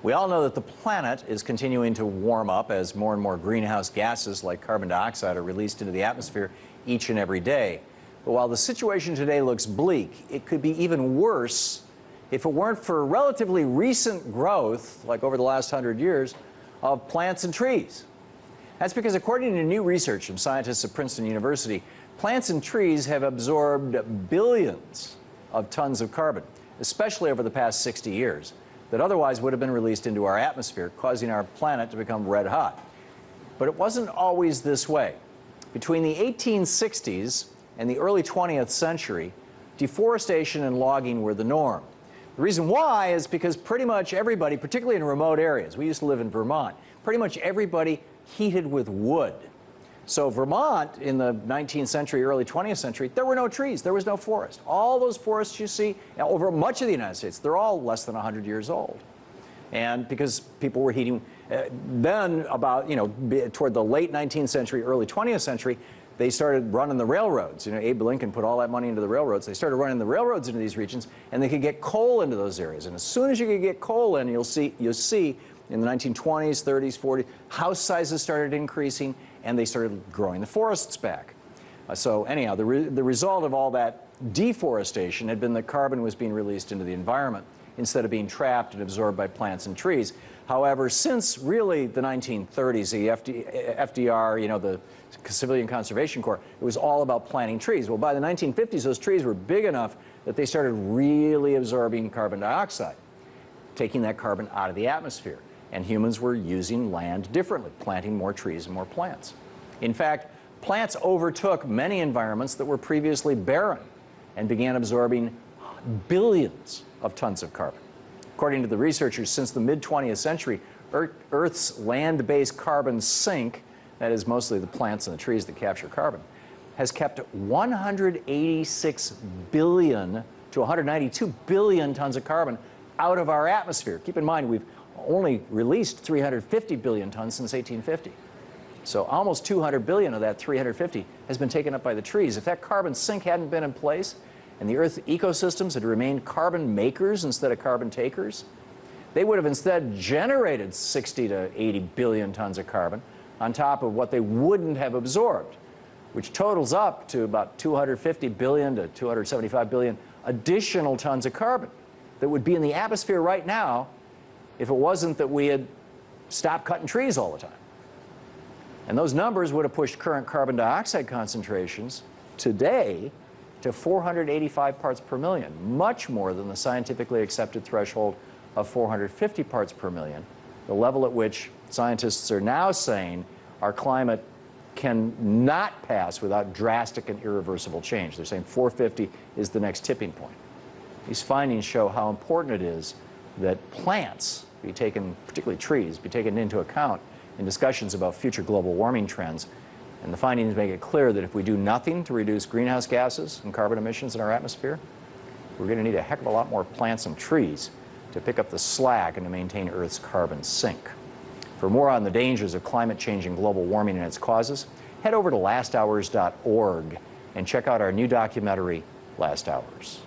We all know that the planet is continuing to warm up as more and more greenhouse gases like carbon dioxide are released into the atmosphere each and every day. But while the situation today looks bleak, it could be even worse if it weren't for relatively recent growth, like over the last 100 years, of plants and trees. That's because according to new research from scientists at Princeton University, plants and trees have absorbed billions of tons of carbon, especially over the past 60 years, that otherwise would have been released into our atmosphere, causing our planet to become red hot. But it wasn't always this way. Between the 1860s and the early 20th century, deforestation and logging were the norm. The reason why is because pretty much everybody, particularly in remote areas, we used to live in Vermont, pretty much everybody heated with wood. So Vermont, in the 19th century, early 20th century, there were no trees, there was no forest. All those forests you see over much of the United States, they're all less than 100 years old. And because people were heating, then about, toward the late 19th century, early 20th century, they started running the railroads. Abe Lincoln put all that money into the railroads. They started running the railroads into these regions, and they could get coal into those areas. And as soon as you could get coal in, you'll see in the 1920s, 30s, 40s, house sizes started increasing, and they started growing the forests back. So anyhow, the result of all that deforestation had been that carbon was being released into the environment instead of being trapped and absorbed by plants and trees. However, since really the 1930s, the FDR, the Civilian Conservation Corps, it was all about planting trees. Well, by the 1950s, those trees were big enough that they started really absorbing carbon dioxide, taking that carbon out of the atmosphere. And humans were using land differently, planting more trees and more plants. In fact, plants overtook many environments that were previously barren and began absorbing billions of tons of carbon. According to the researchers, since the mid-20th century, Earth's land-based carbon sink, that is mostly the plants and the trees that capture carbon, has kept 186 billion to 192 billion tons of carbon out of our atmosphere. Keep in mind, we've only released 350 billion tons since 1850. So almost 200 billion of that 350 has been taken up by the trees. If that carbon sink hadn't been in place and the Earth ecosystems had remained carbon makers instead of carbon takers, they would have instead generated 60 to 80 billion tons of carbon on top of what they wouldn't have absorbed, which totals up to about 250 billion to 275 billion additional tons of carbon that would be in the atmosphere right now if it wasn't that we had stopped cutting trees all the time. And those numbers would have pushed current carbon dioxide concentrations today to 485 parts per million, much more than the scientifically accepted threshold of 450 parts per million, the level at which scientists are now saying our climate can not pass without drastic and irreversible change. They're saying 450 is the next tipping point. These findings show how important it is that plants be taken, particularly trees, be taken into account in discussions about future global warming trends. And the findings make it clear that if we do nothing to reduce greenhouse gases and carbon emissions in our atmosphere, we're going to need a heck of a lot more plants and trees to pick up the slack and to maintain Earth's carbon sink. For more on the dangers of climate change and global warming and its causes, head over to lasthours.org and check out our new documentary, Last Hours.